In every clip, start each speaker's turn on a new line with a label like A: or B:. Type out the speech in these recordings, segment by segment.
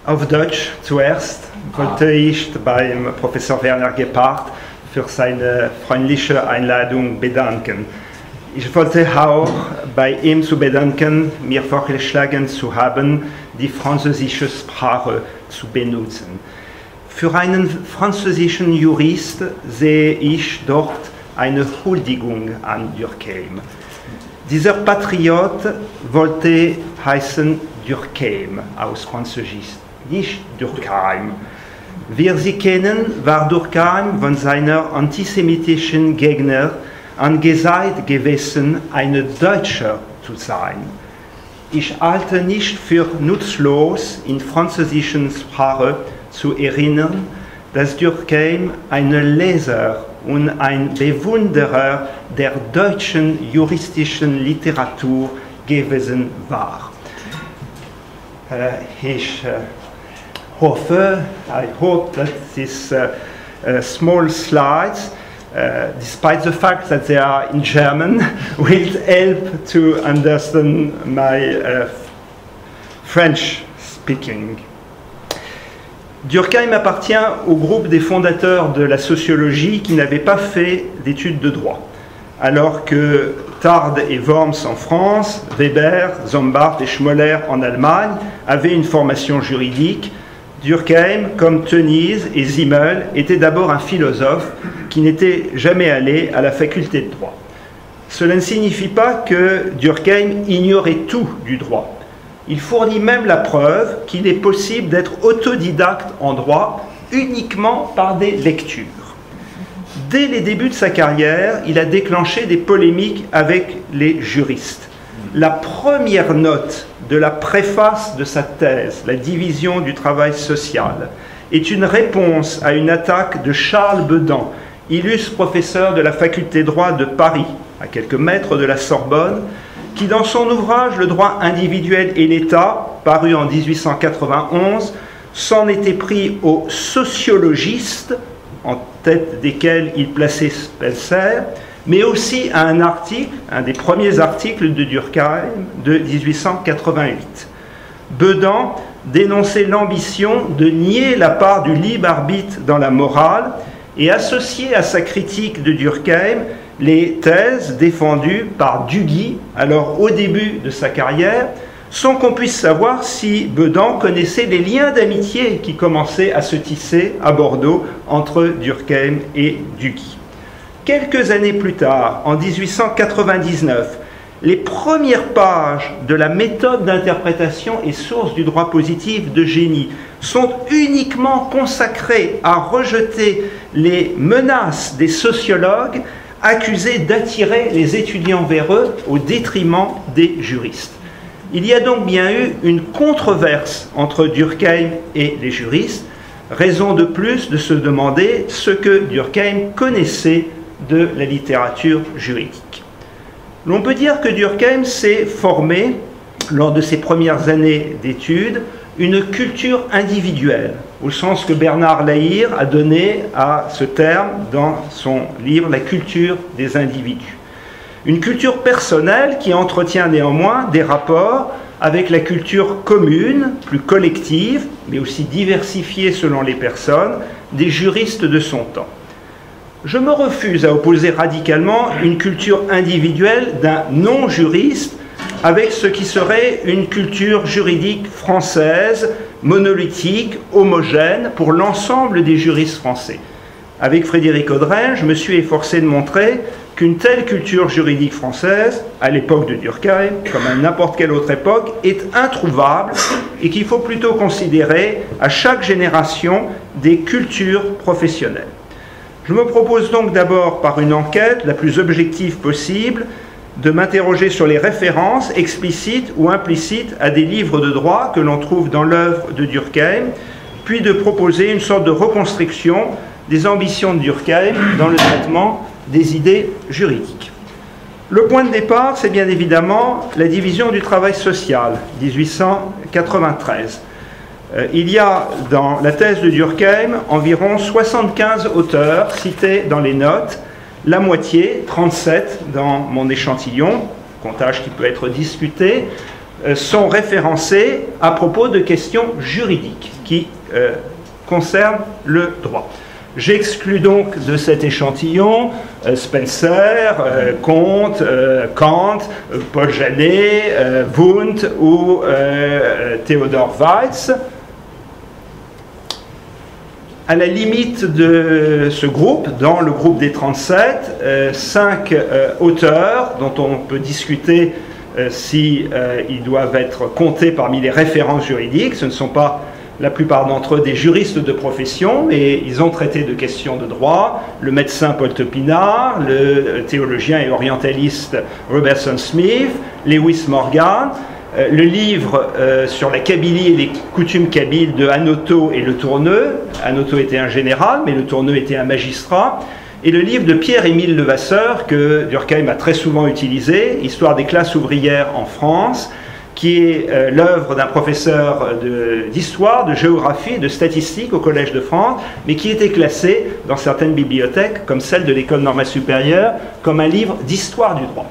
A: Auf Deutsch zuerst wollte ich beim Professor Werner Gebhardt für seine freundliche Einladung bedanken. Ich wollte auch bei ihm zu bedanken, mir vorgeschlagen zu haben, die französische Sprache zu benutzen. Für einen französischen Jurist sehe ich dort eine Huldigung an Durkheim. Dieser Patriot wollte heißen Durkheim aus Französisch, nicht Durkheim. Wie Sie kennen, war Durkheim von seiner antisemitischen Gegner angesagt gewesen, ein Deutscher zu sein. Ich halte nicht für nutzlos, in französischer Sprache zu erinnern, dass Durkheim ein Leser und ein Bewunderer der deutschen juristischen Literatur gewesen war. Ich hoffe, I hope that these small slides, despite the fact that they are in German, will help to understand my French speaking. Durkheim appartient au groupe des fondateurs de la sociologie qui n'avaient pas fait d'études de droit, alors que Tarde et Worms en France, Weber, Zombart et Schmoller en Allemagne avaient une formation juridique. Durkheim, comme Tönnies et Simmel, était d'abord un philosophe qui n'était jamais allé à la faculté de droit. Cela ne signifie pas que Durkheim ignorait tout du droit. Il fournit même la preuve qu'il est possible d'être autodidacte en droit uniquement par des lectures. Dès les débuts de sa carrière, il a déclenché des polémiques avec les juristes. La première note de la préface de sa thèse, La division du travail social, est une réponse à une attaque de Charles Bedan, illustre professeur de la faculté de droit de Paris, à quelques mètres de la Sorbonne, qui dans son ouvrage Le droit individuel et l'État, paru en 1891, s'en était pris aux sociologistes, en tête desquels il plaçait Spencer, mais aussi à un article, un des premiers articles de Durkheim de 1888. Bedan dénonçait l'ambition de nier la part du libre arbitre dans la morale et associait à sa critique de Durkheim les thèses défendues par Duguy, alors au début de sa carrière, sans qu'on puisse savoir si Bedan connaissait les liens d'amitié qui commençaient à se tisser à Bordeaux entre Durkheim et Duguy. Quelques années plus tard, en 1899, les premières pages de la méthode d'interprétation et source du droit positif de Génie sont uniquement consacrées à rejeter les menaces des sociologues accusés d'attirer les étudiants vers eux au détriment des juristes. Il y a donc bien eu une controverse entre Durkheim et les juristes, raison de plus de se demander ce que Durkheim connaissait de la littérature juridique. L'on peut dire que Durkheim s'est formé, lors de ses premières années d'études, une culture individuelle, au sens que Bernard Lahire a donné à ce terme dans son livre « La culture des individus ». Une culture personnelle qui entretient néanmoins des rapports avec la culture commune, plus collective, mais aussi diversifiée selon les personnes, des juristes de son temps. Je me refuse à opposer radicalement une culture individuelle d'un non-juriste avec ce qui serait une culture juridique française, monolithique, homogène pour l'ensemble des juristes français. Avec Frédéric Audrin, je me suis efforcé de montrer qu'une telle culture juridique française, à l'époque de Durkheim, comme à n'importe quelle autre époque, est introuvable et qu'il faut plutôt considérer à chaque génération des cultures professionnelles. Je me propose donc d'abord, par une enquête la plus objective possible, de m'interroger sur les références explicites ou implicites à des livres de droit que l'on trouve dans l'œuvre de Durkheim, puis de proposer une sorte de reconstruction des ambitions de Durkheim dans le traitement des idées juridiques. Le point de départ, c'est bien évidemment la division du travail social, 1893. Il y a dans la thèse de Durkheim environ 75 auteurs cités dans les notes, la moitié, 37 dans mon échantillon, comptage qui peut être discuté, sont référencés à propos de questions juridiques qui concernent le droit. J'exclus donc de cet échantillon Spencer, Comte, Kant, Paul Janet, Wundt ou Theodor Weiss. À la limite de ce groupe, dans le groupe des 37, 5 auteurs dont on peut discuter si ils doivent être comptés parmi les références juridiques. Ce ne sont pas la plupart d'entre eux des juristes de profession, mais ils ont traité de questions de droit. Le médecin Paul Topinard, le théologien et orientaliste Robertson Smith, Lewis Morgan, le livre sur la Kabylie et les coutumes kabyles de Hanoto et Le Tourneux. Hanoto était un général, mais Le Tourneux était un magistrat. Et le livre de Pierre-Émile Levasseur, que Durkheim a très souvent utilisé, Histoire des classes ouvrières en France, qui est l'œuvre d'un professeur d'histoire, de géographie et de statistique au Collège de France, mais qui était classé dans certaines bibliothèques, comme celle de l'École normale supérieure, comme un livre d'histoire du droit.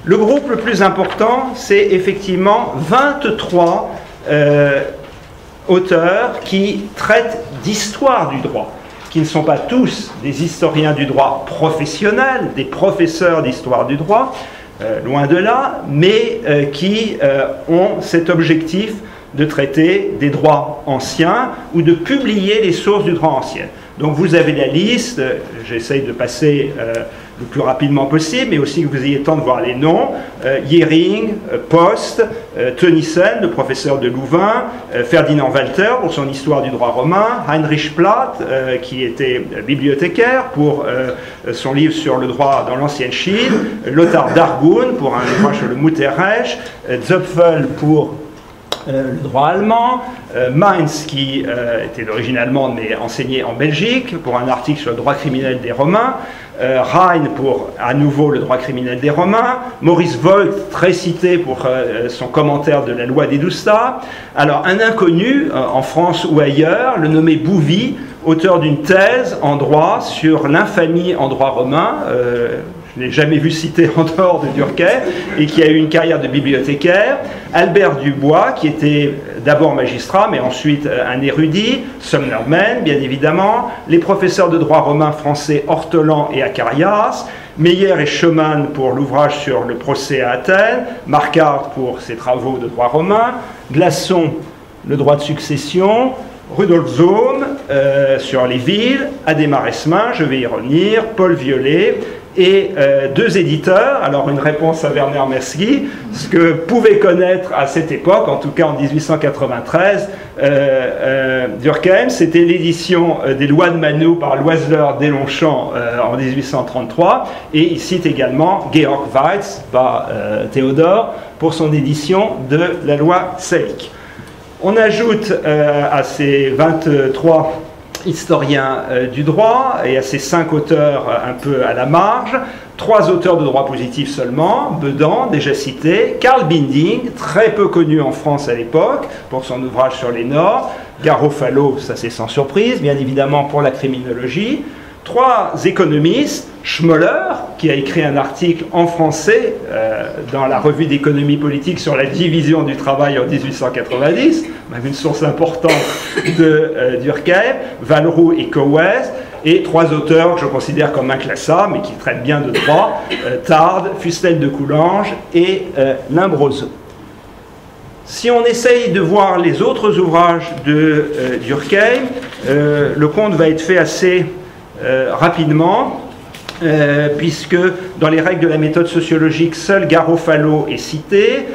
A: Le groupe le plus important, c'est effectivement 23 auteurs qui traitent d'histoire du droit, qui ne sont pas tous des historiens du droit professionnels, des professeurs d'histoire du droit, loin de là, mais qui ont cet objectif de traiter des droits anciens ou de publier les sources du droit ancien. Donc vous avez la liste, j'essaye de passer le plus rapidement possible, mais aussi que vous ayez le temps de voir les noms. Jhering, Post, Tönnissen, le professeur de Louvain, Ferdinand Walter pour son histoire du droit romain, Heinrich Plath, qui était bibliothécaire pour son livre sur le droit dans l'ancienne Chine, Lothar Dargun pour un ouvrage sur le Mutterrecht, Zöpfel pour le droit allemand, Mainz qui était d'origine allemande mais enseigné en Belgique pour un article sur le droit criminel des Romains, Rhein pour à nouveau le droit criminel des Romains, Maurice Voigt très cité pour son commentaire de la loi d'Edousta. Alors un inconnu en France ou ailleurs, le nommé Bouvy, auteur d'une thèse en droit sur l'infamie en droit romain, je n'ai jamais vu cité en dehors de Durkheim, et qui a eu une carrière de bibliothécaire. Albert Dubois, qui était d'abord magistrat, mais ensuite un érudit. Sumnerman, bien évidemment. Les professeurs de droit romain français Ortolan et Acarias. Meyer et Schumann pour l'ouvrage sur le procès à Athènes. Marquard pour ses travaux de droit romain. Glasson, le droit de succession. Rudolf Zohm sur les villes. Adhémar Esmin, je vais y revenir. Paul Violet. Et 2 éditeurs, alors une réponse à Werner Mersky, ce que pouvait connaître à cette époque, en tout cas en 1893, Durkheim, c'était l'édition des lois de Manou par Loiseleur Deslongchamps en 1833, et il cite également Georg Weiss, pas Théodore, pour son édition de la loi salique. On ajoute à ces 23 historiens du droit et à ces 5 auteurs un peu à la marge, 3 auteurs de droit positif seulement, Bedan, déjà cité, Karl Binding, très peu connu en France à l'époque pour son ouvrage sur les Nords, Garofalo, ça c'est sans surprise, bien évidemment pour la criminologie, 3 économistes, Schmoller, qui a écrit un article en français dans la revue d'économie politique sur la division du travail en 1890, une source importante de Durkheim, Valroux et Cowes, et 3 auteurs que je considère comme inclassables, mais qui traitent bien de droit, Tard, Fustel de Coulanges et Limbroso. Si on essaye de voir les autres ouvrages de Durkheim, le compte va être fait assez rapidement, puisque dans les règles de la méthode sociologique, seul Garofalo est cité,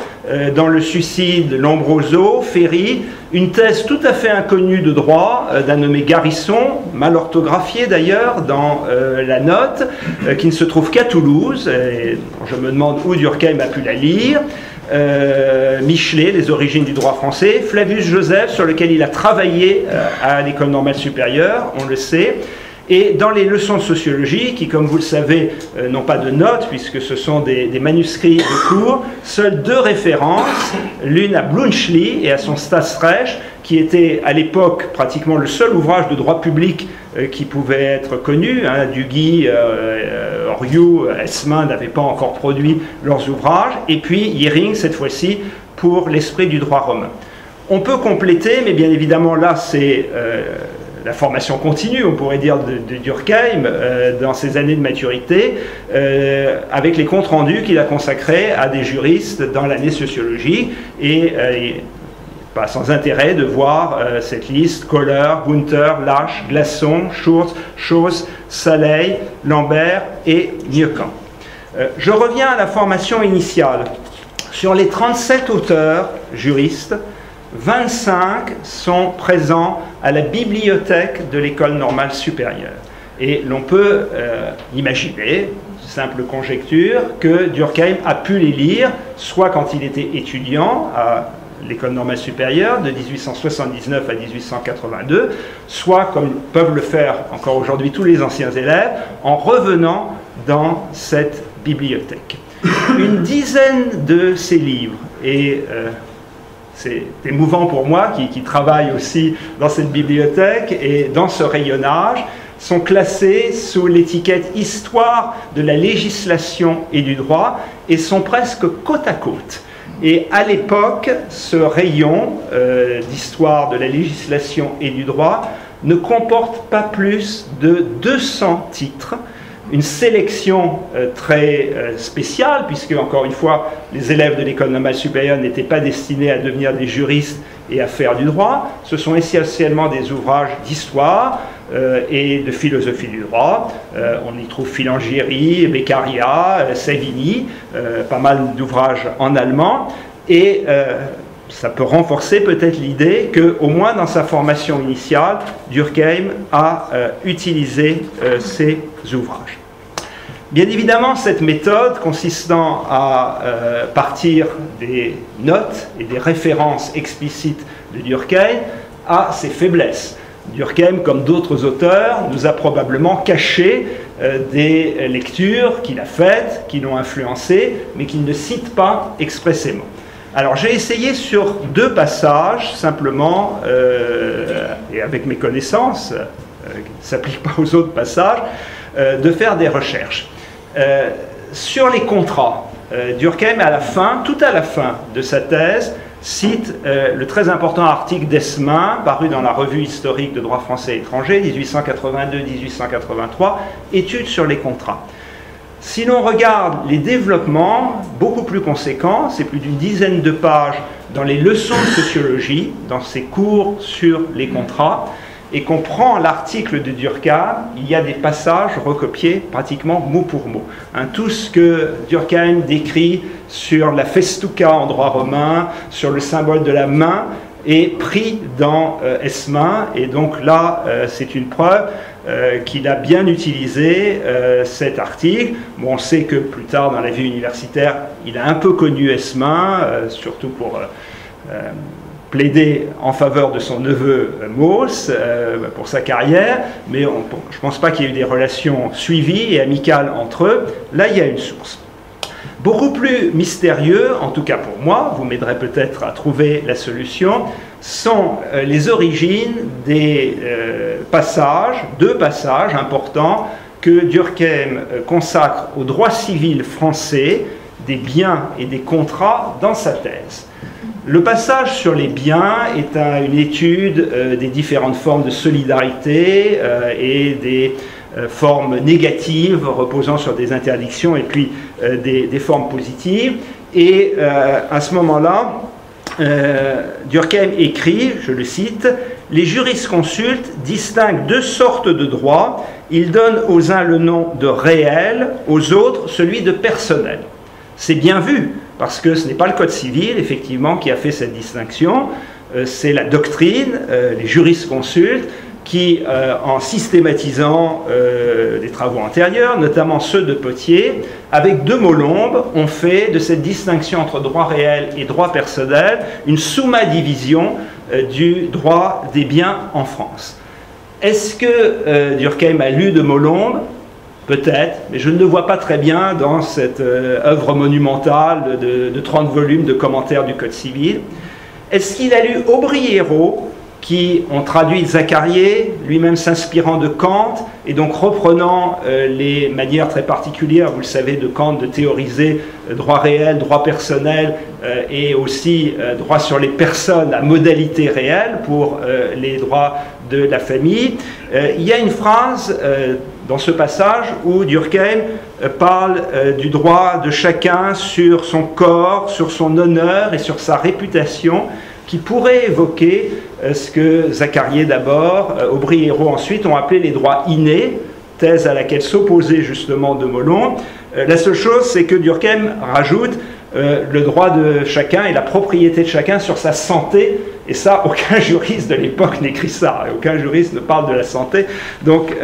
A: dans le suicide, Lombroso, Ferry, une thèse tout à fait inconnue de droit d'un nommé Garisson, mal orthographié d'ailleurs dans la note, qui ne se trouve qu'à Toulouse, et je me demande où Durkheim a pu la lire, Michelet, les origines du droit français, Flavius Joseph, sur lequel il a travaillé à l'École normale supérieure, on le sait. Et dans les leçons de sociologie, qui comme vous le savez n'ont pas de notes puisque ce sont des manuscrits de cours, seules 2 références, l'une à Bluntschli et à son Staatsrecht, qui était à l'époque pratiquement le seul ouvrage de droit public qui pouvait être connu. Duguy, Oriou, Esmin n'avaient pas encore produit leurs ouvrages, et puis Jhering cette fois-ci pour l'esprit du droit romain. On peut compléter, mais bien évidemment là c'est la formation continue, on pourrait dire, de Durkheim dans ses années de maturité, avec les comptes rendus qu'il a consacrés à des juristes dans l'année sociologie, et pas sans intérêt de voir cette liste: Kohler, Gunther, Lasch, Glasson, Schurz, Schoss, Saleil, Lambert et Nieuwkamp. Je reviens à la formation initiale. Sur les 37 auteurs juristes, 25 sont présents à la bibliothèque de l'École normale supérieure. Et l'on peut imaginer, simple conjecture, que Durkheim a pu les lire, soit quand il était étudiant à l'École normale supérieure, de 1879 à 1882, soit, comme peuvent le faire encore aujourd'hui tous les anciens élèves, en revenant dans cette bibliothèque. Une dizaine de ces livres, et c'est émouvant pour moi qui travaille aussi dans cette bibliothèque et dans ce rayonnage, sont classés sous l'étiquette Histoire de la législation et du droit et sont presque côte à côte. Et à l'époque, ce rayon d'histoire de la législation et du droit ne comporte pas plus de 200 titres, une sélection très spéciale, puisque, encore une fois, les élèves de l'École normale supérieure n'étaient pas destinés à devenir des juristes et à faire du droit. Ce sont essentiellement des ouvrages d'histoire et de philosophie du droit. On y trouve Filangieri, Beccaria, Savigny, pas mal d'ouvrages en allemand. Et ça peut renforcer peut-être l'idée qu'au moins dans sa formation initiale, Durkheim a utilisé ces ouvrages. Bien évidemment, cette méthode consistant à partir des notes et des références explicites de Durkheim a ses faiblesses. Durkheim, comme d'autres auteurs, nous a probablement caché des lectures qu'il a faites, qui l'ont influencé, mais qu'il ne cite pas expressément. Alors j'ai essayé sur 2 passages, simplement, et avec mes connaissances, qui ne s'appliquent pas aux autres passages, de faire des recherches. Sur les contrats, Durkheim, tout à la fin de sa thèse, cite le très important article d'Esmin, paru dans la Revue historique de droit français et étranger, 1882-1883, Études sur les contrats. Si l'on regarde les développements beaucoup plus conséquents, c'est plus d'une dizaine de pages dans les leçons de sociologie, dans ses cours sur les contrats, et qu'on prend l'article de Durkheim, il y a des passages recopiés pratiquement mot pour mot. Tout ce que Durkheim décrit sur la festuca en droit romain, sur le symbole de la main, est pris dans Esmin, et donc là, c'est une preuve qu'il a bien utilisé cet article. Bon, on sait que plus tard, dans la vie universitaire, il a un peu connu Esmin, surtout pour plaider en faveur de son neveu Mauss pour sa carrière, mais je ne pense pas qu'il y ait eu des relations suivies et amicales entre eux. Là, il y a une source. Beaucoup plus mystérieux, en tout cas pour moi, vous m'aiderez peut-être à trouver la solution, sont les origines des passages, 2 passages importants que Durkheim consacre au droit civil français, des biens et des contrats dans sa thèse. Le passage sur les biens est une étude des différentes formes de solidarité et des formes négatives reposant sur des interdictions et puis des formes positives. Et à ce moment-là, Durkheim écrit, je le cite, « Les jurisconsultes distinguent 2 sortes de droits. Ils donnent aux uns le nom de réel, aux autres celui de personnel. » C'est bien vu, parce que ce n'est pas le Code civil, effectivement, qui a fait cette distinction. C'est la doctrine, les jurisconsultes, qui, en systématisant des travaux antérieurs, notamment ceux de Potier, avec de Molombe, ont fait de cette distinction entre droit réel et droit personnel une summa division du droit des biens en France. Est-ce que Durkheim a lu de Molombe ? Peut-être, mais je ne le vois pas très bien dans cette œuvre monumentale de 30 volumes de commentaires du Code civil. Est-ce qu'il a lu Aubriero, qui ont traduit Zacharié, lui-même s'inspirant de Kant, et donc reprenant les manières très particulières, vous le savez, de Kant de théoriser droit réel, droit personnel et aussi droit sur les personnes à modalité réelle pour les droits de la famille. Il y a une phrase dans ce passage où Durkheim parle du droit de chacun sur son corps, sur son honneur et sur sa réputation, qui pourrait évoquer ce que Zacharié d'abord, Aubry et Hérault ensuite ont appelé les droits innés, thèse à laquelle s'opposait justement de Molon. La seule chose, c'est que Durkheim rajoute le droit de chacun et la propriété de chacun sur sa santé, et ça, aucun juriste de l'époque n'écrit ça, aucun juriste ne parle de la santé, donc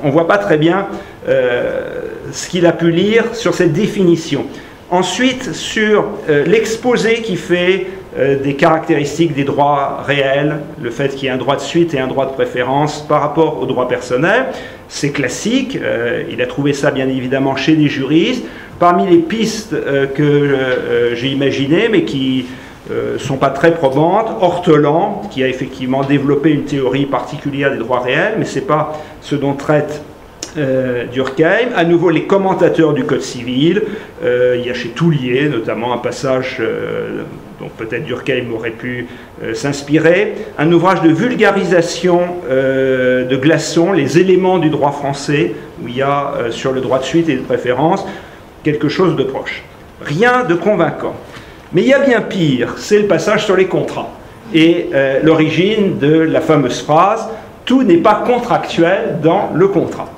A: on ne voit pas très bien ce qu'il a pu lire sur cette définition. Ensuite, sur l'exposé qui fait des caractéristiques des droits réels, le fait qu'il y ait un droit de suite et un droit de préférence par rapport aux droits personnels, c'est classique, il a trouvé ça bien évidemment chez les juristes. Parmi les pistes que j'ai imaginées, mais qui ne sont pas très probantes, Ortelan, qui a effectivement développé une théorie particulière des droits réels, mais ce n'est pas ce dont traite Durkheim. À nouveau, les commentateurs du Code civil, il y a chez Toulier notamment un passage dont peut-être Durkheim aurait pu s'inspirer, un ouvrage de vulgarisation de Glasson, Les éléments du droit français, où il y a sur le droit de suite et de préférence quelque chose de proche. Rien de convaincant. Mais il y a bien pire, c'est le passage sur les contrats et l'origine de la fameuse phrase « tout n'est pas contractuel dans le contrat ».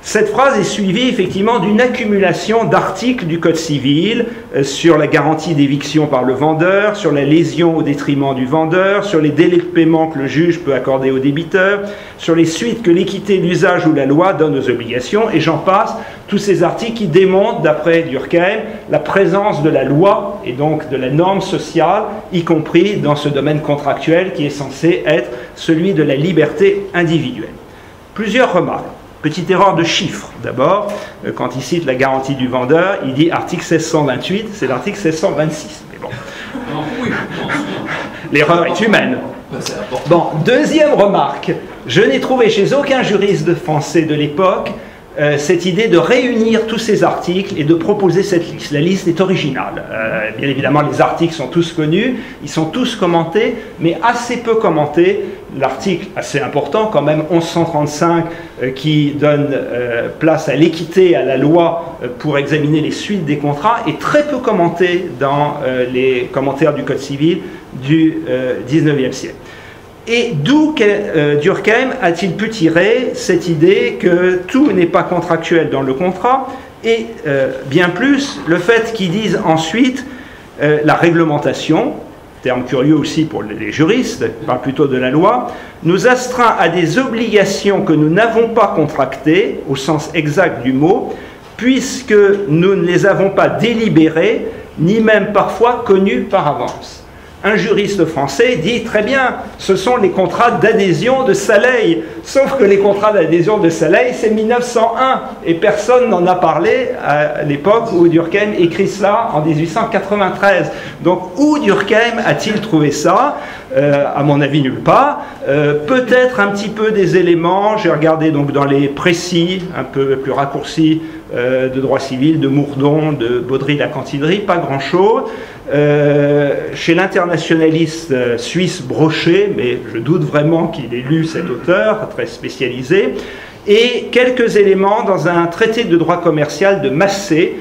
A: Cette phrase est suivie effectivement d'une accumulation d'articles du Code civil sur la garantie d'éviction par le vendeur, sur la lésion au détriment du vendeur, sur les délais de paiement que le juge peut accorder au débiteur, sur les suites que l'équité, l'usage ou la loi donnent aux obligations, et j'en passe, tous ces articles qui démontrent, d'après Durkheim, la présence de la loi et donc de la norme sociale, y compris dans ce domaine contractuel qui est censé être celui de la liberté individuelle. Plusieurs remarques. Petite erreur de chiffre, d'abord, quand il cite la garantie du vendeur, il dit article 1628, c'est l'article 1626. Mais bon, l'erreur est humaine. Bon, deuxième remarque, je n'ai trouvé chez aucun juriste français de l'époque cette idée de réunir tous ces articles et de proposer cette liste. La liste est originale. Bien évidemment, les articles sont tous connus, ils sont tous commentés, mais assez peu commentés. L'article assez important, quand même, 1135, qui donne place à l'équité, à la loi, pour examiner les suites des contrats, est très peu commenté dans les commentaires du Code civil du XIXe siècle. Et d'où Durkheim a-t-il pu tirer cette idée que tout n'est pas contractuel dans le contrat, et bien plus, le fait qu'ils disent ensuite la réglementation, terme curieux aussi pour les juristes, parle plutôt de la loi, nous astreint à des obligations que nous n'avons pas contractées, au sens exact du mot, puisque nous ne les avons pas délibérées, ni même parfois connues par avance. Un juriste français dit très bien, ce sont les contrats d'adhésion de Saleil. Sauf que les contrats d'adhésion de Saleil, c'est 1901 et personne n'en a parlé à l'époque où Durkheim écrit cela en 1893. Donc où Durkheim a-t-il trouvé ça? À mon avis, nulle part. Peut-être un petit peu des éléments. J'ai regardé donc dans les précis, un peu plus raccourcis de droit civil, de Mourdon, de Baudry-la-Cantinerie, pas grand-chose. Chez l'internationaliste suisse Brochet, mais je doute vraiment qu'il ait lu cet auteur, très spécialisé, et quelques éléments dans un traité de droit commercial de Massé,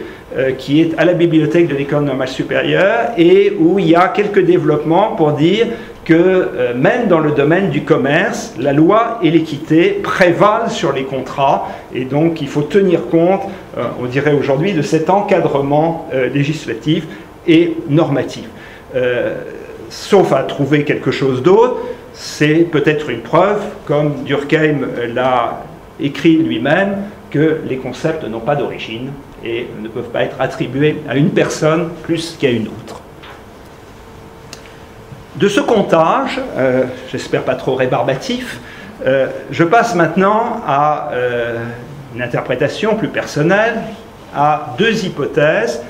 A: qui est à la bibliothèque de l'École normale supérieure, et où il y a quelques développements pour dire que même dans le domaine du commerce, la loi et l'équité prévalent sur les contrats, et donc il faut tenir compte, on dirait aujourd'hui, de cet encadrement législatif et normatif. Sauf à trouver quelque chose d'autre, c'est peut-être une preuve, comme Durkheim l'a écrit lui-même, que les concepts n'ont pas d'origine et ne peuvent pas être attribués à une personne plus qu'à une autre. De ce comptage, j'espère pas trop rébarbatif, je passe maintenant à une interprétation plus personnelle, à deux hypothèses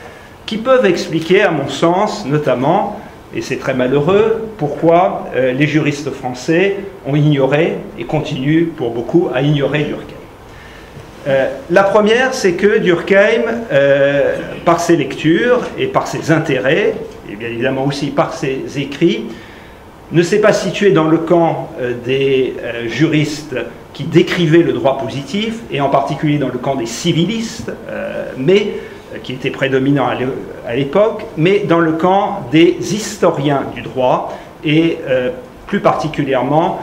A: qui peuvent expliquer, à mon sens, notamment, et c'est très malheureux, pourquoi les juristes français ont ignoré, et continuent pour beaucoup à ignorer Durkheim. La première, c'est que Durkheim, par ses lectures et par ses intérêts, et bien évidemment aussi par ses écrits, ne s'est pas situé dans le camp des juristes qui décrivaient le droit positif, et en particulier dans le camp des civilistes, mais qui était prédominant à l'époque, mais dans le camp des historiens du droit, et plus particulièrement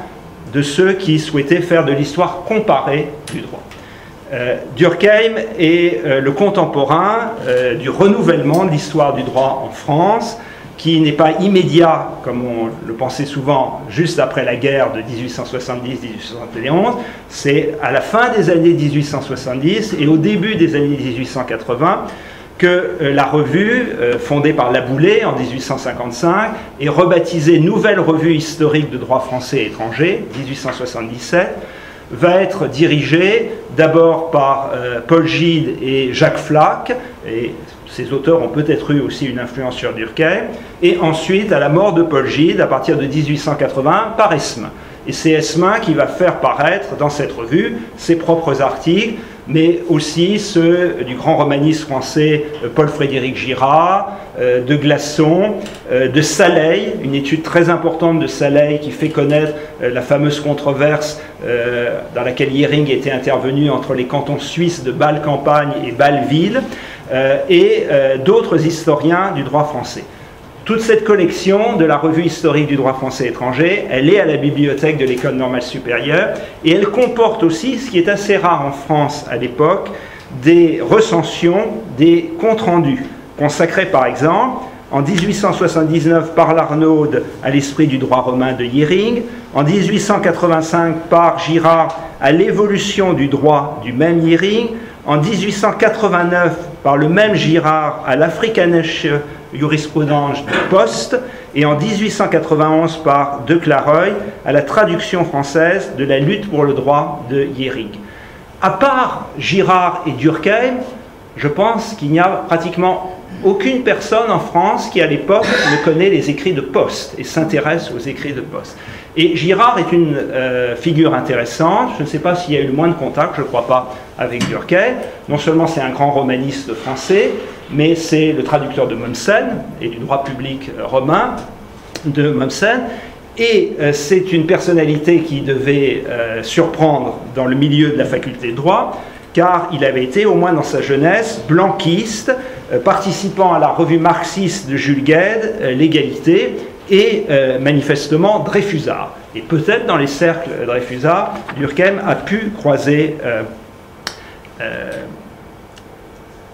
A: de ceux qui souhaitaient faire de l'histoire comparée du droit. Durkheim est le contemporain du renouvellement de l'histoire du droit en France, qui n'est pas immédiat, comme on le pensait souvent, juste après la guerre de 1870-1871. C'est à la fin des années 1870 et au début des années 1880 que la revue, fondée par Laboulaye en 1855, et rebaptisée Nouvelle Revue historique de droit français et étranger, 1877, va être dirigée d'abord par Paul Gide et Jacques Flac, et ces auteurs ont peut-être eu aussi une influence sur Durkheim, et ensuite, à la mort de Paul Gide, à partir de 1880, par Esmin. Et c'est Esmin qui va faire paraître dans cette revue ses propres articles, mais aussi ceux du grand romaniste français Paul-Frédéric Girard, de Glasson, de Saleil, une étude très importante de Saleil qui fait connaître la fameuse controverse dans laquelle Yering était intervenu entre les cantons suisses de Bâle-Campagne et Bâle-Ville, et d'autres historiens du droit français. Toute cette collection de la revue historique du droit français étranger, elle est à la bibliothèque de l'École normale supérieure, et elle comporte aussi, ce qui est assez rare en France à l'époque, des recensions, des comptes rendus, consacrés par exemple en 1879 par Larnaud à l'esprit du droit romain de Yering, en 1885 par Girard à l'évolution du droit du même Yering, en 1889 par le même Girard à l'Afrikanische jurisprudence de Post, et en 1891 par De Clareuil à la traduction française de la lutte pour le droit de Yering. À part Girard et Durkheim, je pense qu'il n'y a pratiquement aucune personne en France qui à l'époque ne connaît les écrits de Post et s'intéresse aux écrits de Post. Et Girard est une figure intéressante. Je ne sais pas s'il y a eu le moins de contact, je ne crois pas, avec Durkheim. Non seulement c'est un grand romaniste français, mais c'est le traducteur de Mommsen et du droit public romain de Mommsen. Et c'est une personnalité qui devait surprendre dans le milieu de la faculté de droit, car il avait été, au moins dans sa jeunesse, blanquiste, participant à la revue marxiste de Jules Guesde, L'Égalité, et manifestement Dreyfusard. Et peut-être dans les cercles Dreyfusard, Durkheim a pu croiser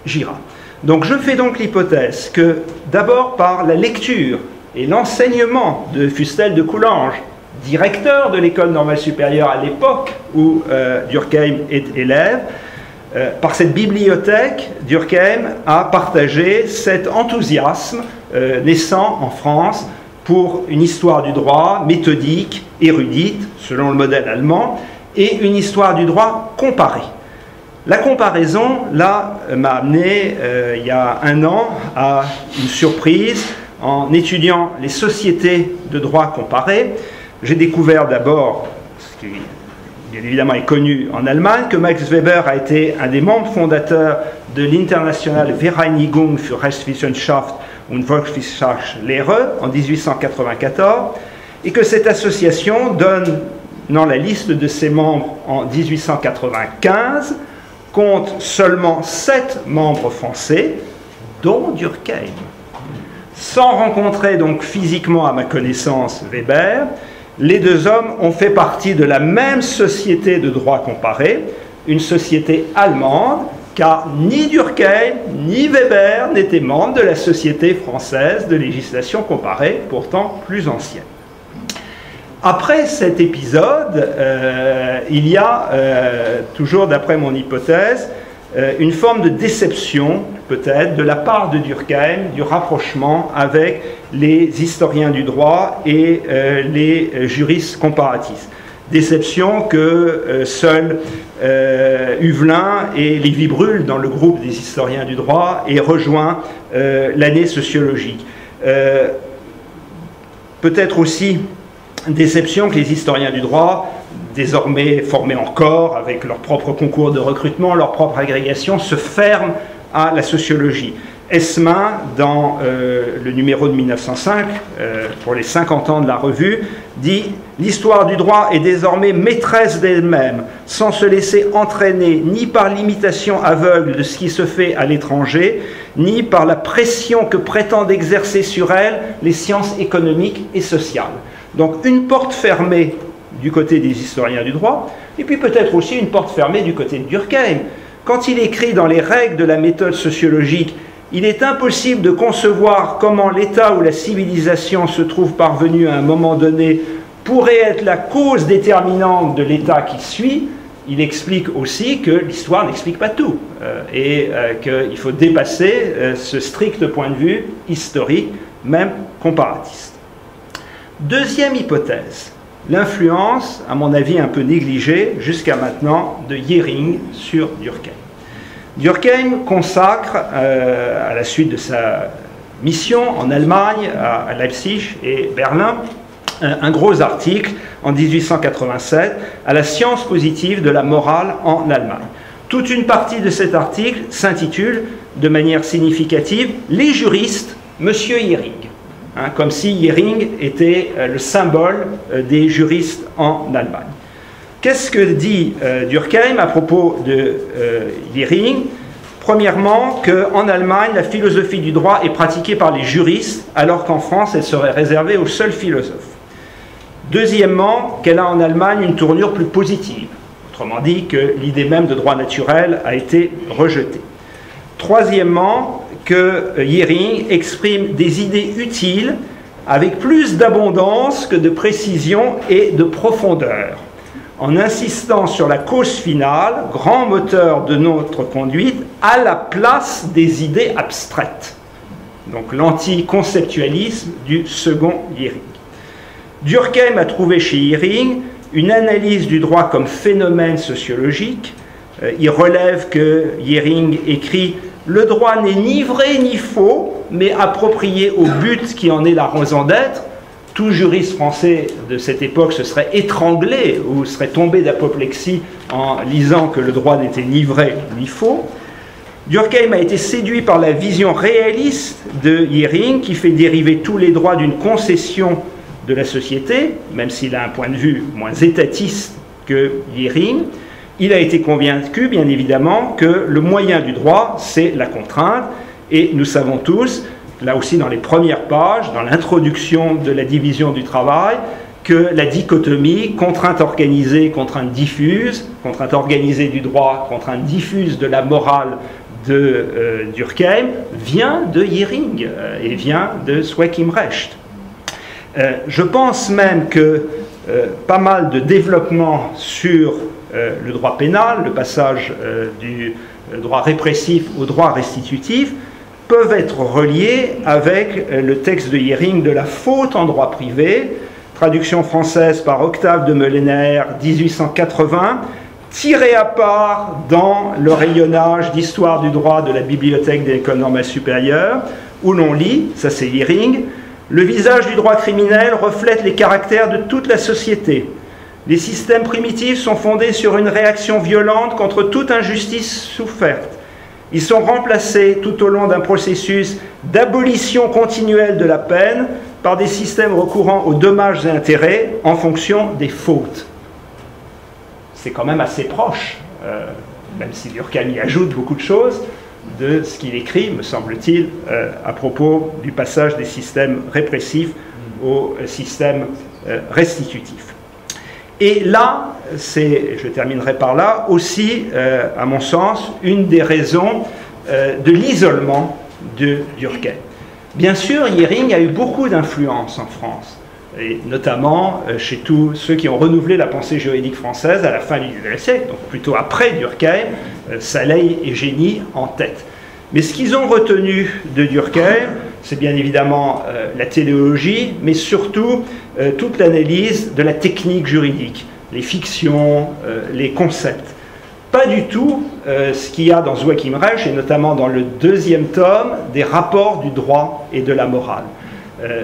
A: Girard. Donc je fais donc l'hypothèse que, d'abord par la lecture et l'enseignement de Fustel de Coulanges, directeur de l'École normale supérieure à l'époque où Durkheim est élève, par cette bibliothèque, Durkheim a partagé cet enthousiasme naissant en France pour une histoire du droit méthodique, érudite, selon le modèle allemand, et une histoire du droit comparée. La comparaison, là, m'a amené, il y a un an, à une surprise. En étudiant les sociétés de droit comparé, j'ai découvert d'abord, ce qui bien évidemment est connu en Allemagne, que Max Weber a été un des membres fondateurs de l'Internationale Vereinigung für Rechtswissenschaft und Volkswirtschaftslehre en 1894, et que cette association donne, dans la liste de ses membres en 1895, compte seulement 7 membres français, dont Durkheim. Sans rencontrer donc physiquement, à ma connaissance, Weber, les deux hommes ont fait partie de la même société de droit comparé, une société allemande, car ni Durkheim ni Weber n'étaient membres de la Société française de législation comparée, pourtant plus ancienne. Après cet épisode, il y a, toujours d'après mon hypothèse, une forme de déception, peut-être, de la part de Durkheim, du rapprochement avec les historiens du droit et les juristes comparatistes. Déception que seuls Huvelin et Lévy-Bruhl, dans le groupe des historiens du droit, aient rejoint l'année sociologique. Peut-être aussi déception que les historiens du droit, désormais formés en corps, avec leur propre concours de recrutement, leur propre agrégation, se ferment à la sociologie. Esmin, dans le numéro de 1905, pour les 50 ans de la revue, dit « L'histoire du droit est désormais maîtresse d'elle-même, sans se laisser entraîner ni par l'imitation aveugle de ce qui se fait à l'étranger, ni par la pression que prétendent exercer sur elle les sciences économiques et sociales. » Donc une porte fermée du côté des historiens du droit, et puis peut-être aussi une porte fermée du côté de Durkheim. Quand il écrit dans les règles de la méthode sociologique, il est impossible de concevoir comment l'État ou la civilisation se trouve parvenu à un moment donné pourrait être la cause déterminante de l'État qui suit. Il explique aussi que l'histoire n'explique pas tout et qu'il faut dépasser ce strict point de vue historique, même comparatiste. Deuxième hypothèse, l'influence, à mon avis un peu négligée jusqu'à maintenant, de Jhering sur Durkheim. Durkheim consacre, à la suite de sa mission en Allemagne, à Leipzig et Berlin, un gros article en 1887 à la science positive de la morale en Allemagne. Toute une partie de cet article s'intitule de manière significative « Les juristes, Monsieur Jhering ». Comme si Jhering était le symbole des juristes en Allemagne. Qu'est-ce que dit Durkheim à propos de Jhering? Premièrement, qu'en Allemagne, la philosophie du droit est pratiquée par les juristes, alors qu'en France, elle serait réservée aux seuls philosophes. Deuxièmement, qu'elle a en Allemagne une tournure plus positive. Autrement dit, que l'idée même de droit naturel a été rejetée. Troisièmement, que Jhering exprime des idées utiles avec plus d'abondance que de précision et de profondeur, en insistant sur la cause finale, grand moteur de notre conduite, à la place des idées abstraites. Donc l'anticonceptualisme du second Jhering. Durkheim a trouvé chez Jhering une analyse du droit comme phénomène sociologique. Il relève que Jhering écrit « Le droit n'est ni vrai ni faux, mais approprié au but qui en est la raison d'être ». Tout juriste français de cette époque se serait étranglé ou serait tombé d'apoplexie en lisant que le droit n'était ni vrai ni faux. Durkheim a été séduit par la vision réaliste de Jhering qui fait dériver tous les droits d'une concession de la société, même s'il a un point de vue moins étatiste que Jhering. Il a été convaincu, bien évidemment, que le moyen du droit, c'est la contrainte. Et nous savons tous, là aussi dans les premières pages, dans l'introduction de la division du travail, que la dichotomie contrainte organisée, contrainte diffuse, contrainte organisée du droit, contrainte diffuse de la morale de Durkheim, vient de Jhering et vient de Sweck-Imrecht. Je pense même que pas mal de développement sur le droit pénal, le passage du droit répressif au droit restitutif, peuvent être reliés avec le texte de Jhering de la faute en droit privé, traduction française par Octave de Molenaer, 1880, tiré à part dans le rayonnage d'histoire du droit de la bibliothèque de l'École normale supérieure, où l'on lit, ça c'est Jhering, « Le visage du droit criminel reflète les caractères de toute la société. Les systèmes primitifs sont fondés sur une réaction violente contre toute injustice soufferte. Ils sont remplacés tout au long d'un processus d'abolition continuelle de la peine par des systèmes recourant aux dommages et intérêts en fonction des fautes. » C'est quand même assez proche, même si Durkheim y ajoute beaucoup de choses, de ce qu'il écrit, me semble-t-il, à propos du passage des systèmes répressifs au système restitutif. Et là, je terminerai par là, aussi, à mon sens, une des raisons de l'isolement de Durkheim. Bien sûr, Jhering a eu beaucoup d'influence en France, et notamment chez tous ceux qui ont renouvelé la pensée juridique française à la fin du XIXe siècle, donc plutôt après Durkheim, Saleil et Génie en tête. Mais ce qu'ils ont retenu de Durkheim, c'est bien évidemment la téléologie, mais surtout toute l'analyse de la technique juridique, les fictions, les concepts. Pas du tout ce qu'il y a dans Sweck-Imrecht, et notamment dans le deuxième tome, des rapports du droit et de la morale.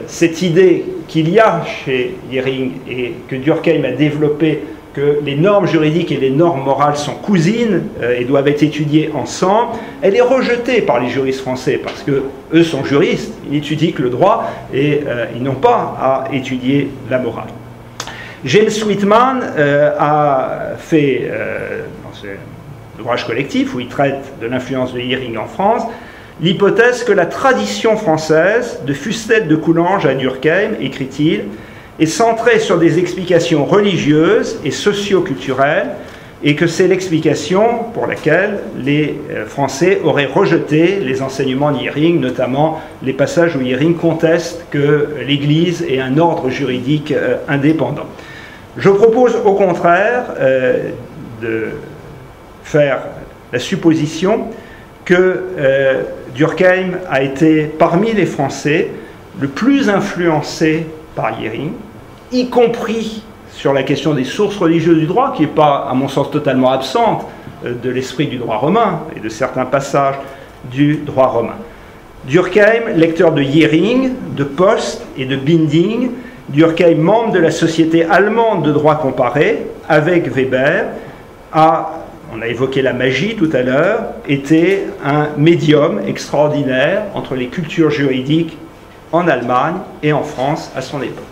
A: Cette idée qu'il y a chez Jhering et que Durkheim a développée que les normes juridiques et les normes morales sont cousines et doivent être étudiées ensemble, elle est rejetée par les juristes français parce que eux sont juristes, ils n'étudient que le droit et ils n'ont pas à étudier la morale. James Sweetman a fait, dans son ouvrage collectif où il traite de l'influence de Heering en France, l'hypothèse que la tradition française, de Fustel de Coulanges à Durkheim, écrit-il, est centrée sur des explications religieuses et socio-culturelles, et que c'est l'explication pour laquelle les Français auraient rejeté les enseignements d'Heering, notamment les passages où Heering conteste que l'Église est un ordre juridique indépendant. Je propose au contraire de faire la supposition que Durkheim a été parmi les Français le plus influencé par Heering, y compris sur la question des sources religieuses du droit, qui n'est pas, à mon sens, totalement absente de l'esprit du droit romain et de certains passages du droit romain. Durkheim, lecteur de Heering, de Post et de Binding, Durkheim, membre de la Société allemande de droit comparé, avec Weber, on a évoqué la magie tout à l'heure, était un médium extraordinaire entre les cultures juridiques en Allemagne et en France à son époque.